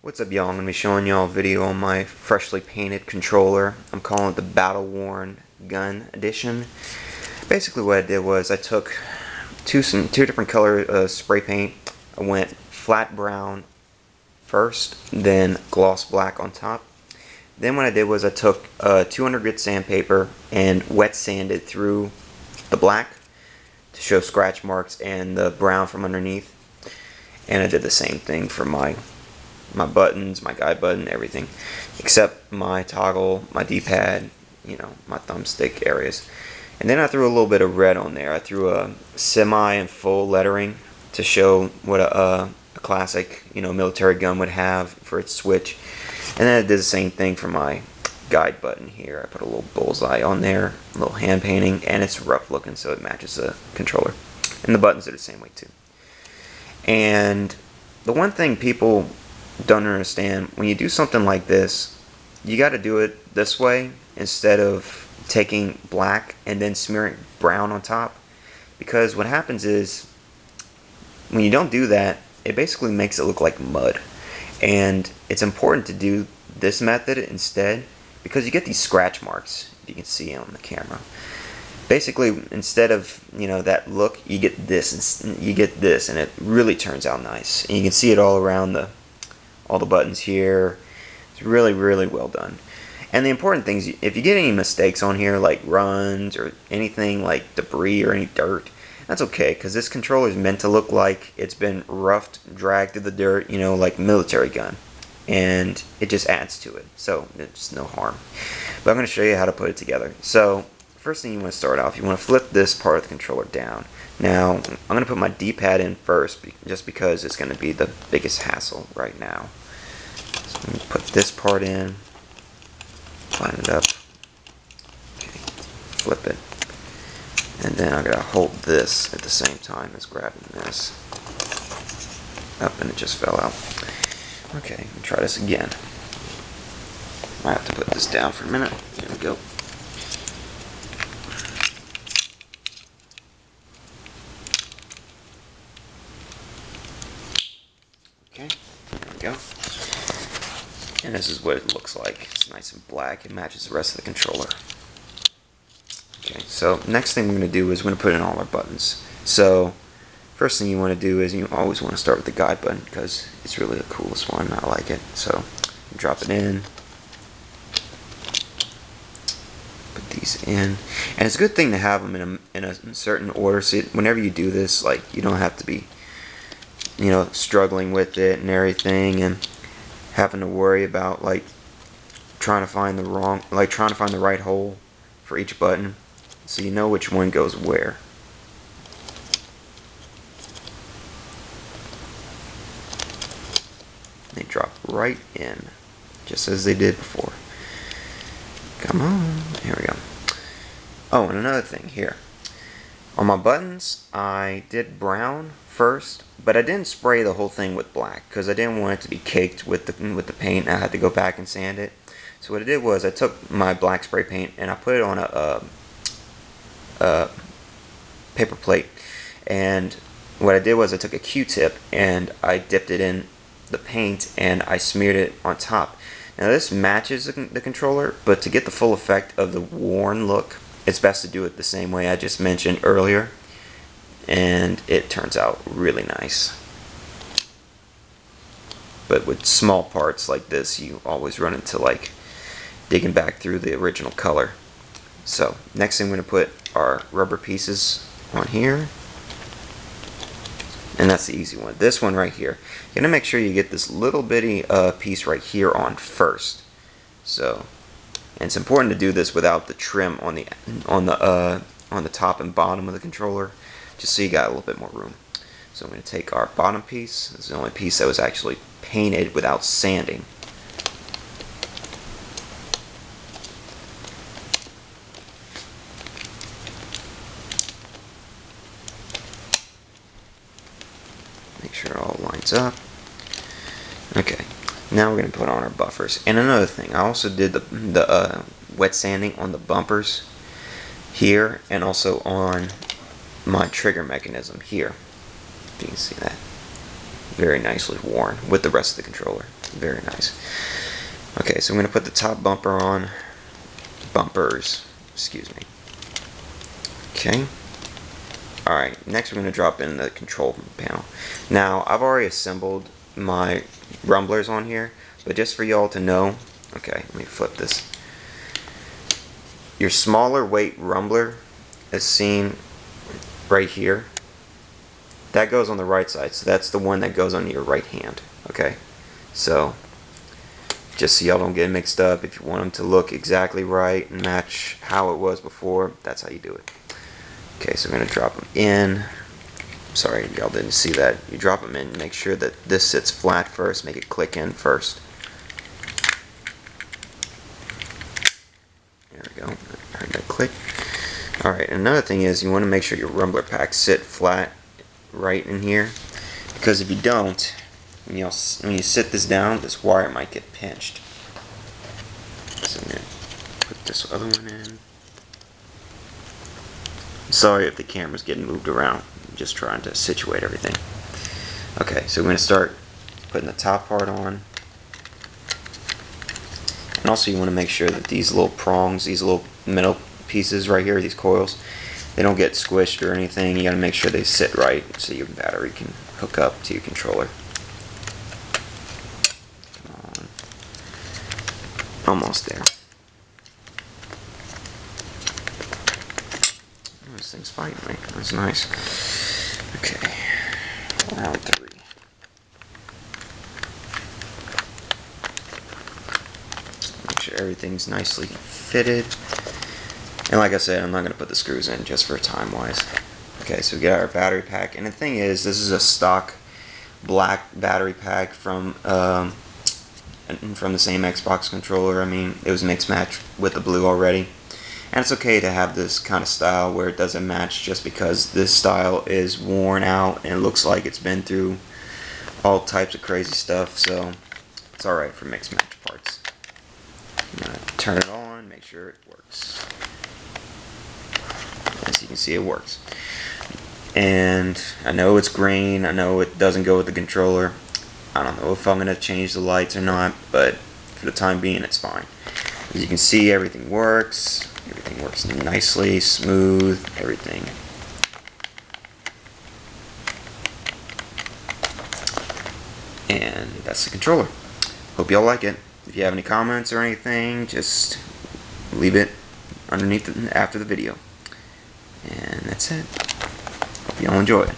What's up, y'all? I'm going to be showing y'all a video on my freshly painted controller. I'm calling it the Battle Worn Gun Edition. Basically what I did was I took two different color spray paint. I went flat brown first, then gloss black on top. Then what I did was I took 200 grit sandpaper and wet sanded through the black to show scratch marks and the brown from underneath. And I did the same thing for my buttons, my guide button, everything, except my toggle, my D-pad, my thumbstick areas. And then I threw a little bit of red on there. I threw a semi and full lettering to show what a classic, military gun would have for its switch. And then I did the same thing for my guide button here. I put a little bullseye on there, a little hand painting, and it's rough looking, so it matches the controller. And the buttons are the same way too. And the one thing people don't understand, when you do something like this, you got to do it this way instead of taking black and then smearing brown on top, because what happens is when you don't do that, it basically makes it look like mud. And it's important to do this method instead, because you get these scratch marks, if you can see on the camera. Basically, instead of that look, you get this, and it really turns out nice. And you can see it all around all the buttons here. It's really, really well done. And the important thing is, if you get any mistakes on here, like runs or anything like debris or any dirt, that's okay, because this controller is meant to look like it's been roughed, dragged through the dirt, like a military gun. And it just adds to it, so it's no harm. But I'm going to show you how to put it together. So, first thing you want to start off, you want to flip this part of the controller down. Now, I'm going to put my D-pad in first, just because it's going to be the biggest hassle right now. So I'm going to put this part in, line it up, okay, flip it, and then I'm going to hold this at the same time as grabbing this. Up, and it just fell out. Okay, let me try this again. I have to put this down for a minute. There we go. Okay, there we go. And this is what it looks like. It's nice and black. It matches the rest of the controller. Okay, so next thing we're going to do is we're going to put in all our buttons. So first thing you want to do is you always want to start with the guide button, because it's really the coolest one. I like it. So drop it in. Put these in. And it's a good thing to have them in a certain order, so whenever you do this, like, you don't have to be struggling with it and everything, and having to worry about trying to find the right hole for each button, so you know which one goes where. They drop right in, just as they did before. Come on, here we go. Oh, and another thing here. On my buttons, I did brown first, but I didn't spray the whole thing with black, because I didn't want it to be caked with the paint. I had to go back and sand it. So what I did was I took my black spray paint and I put it on a paper plate. And what I did was I took a Q-tip and I dipped it in the paint and I smeared it on top. Now this matches the controller, but to get the full effect of the worn look, it's best to do it the same way I just mentioned earlier, and it turns out really nice. But with small parts like this, you always run into digging back through the original color. So next thing we're going to put our rubber pieces on here, and that's the easy one. This one right here, you're going to make sure you get this little bitty piece right here on first. So, and it's important to do this without the trim on the top and bottom of the controller, just so you got a little bit more room. So I'm going to take our bottom piece. This is the only piece that was actually painted without sanding. Make sure it all lines up. Okay, now we're going to put on our buffers. And another thing, I also did the wet sanding on the bumpers here, and also on my trigger mechanism here. If you can see that. very nicely worn with the rest of the controller. Very nice. Okay, so I'm going to put the top bumper on. Bumpers, excuse me. Okay. Alright, next we're going to drop in the control panel. Now, I've already assembled my rumblers on here, but just for y'all to know, okay, let me flip this. Your smaller weight rumbler is seen right here. That goes on the right side, so that's the one that goes on your right hand. Okay, so just so y'all don't get mixed up, if you want them to look exactly right and match how it was before, that's how you do it. Okay, so we're going to drop them in. Sorry, y'all didn't see that. You drop them in, make sure that this sits flat first, make it click in first. There we go. Heard that click. Alright, another thing is you want to make sure your rumbler packs sit flat right in here, because if you don't, when you sit this down, this wire might get pinched. So I'm going to put this other one in. Sorry if the camera's getting moved around. I'm just trying to situate everything. Okay, so we're going to start putting the top part on. And also you want to make sure that these little prongs, these little metal pieces right here, these coils, they don't get squished or anything. You got to make sure they sit right so your battery can hook up to your controller. Come on. Almost there. Oh, this thing's fighting me. That's nice. Okay. Round 3. Make sure everything's nicely fitted. And like I said, I'm not going to put the screws in just for time wise. Okay, so we got our battery pack. And the thing is, this is a stock black battery pack from the same Xbox controller. I mean, it was mixed match with the blue already. And it's okay to have this kind of style where it doesn't match just because this style is worn out and it looks like it's been through all types of crazy stuff. So it's alright for mixed match parts. I'm going to turn it on, make sure it works. As you can see, it works. And I know it's green, I know it doesn't go with the controller. I don't know if I'm going to change the lights or not, but for the time being it's fine. As you can see, everything works. Everything works nicely, smooth, everything. And that's the controller. Hope y'all like it. If you have any comments or anything, just leave it underneath after the video. And that's it. Hope y'all enjoy it.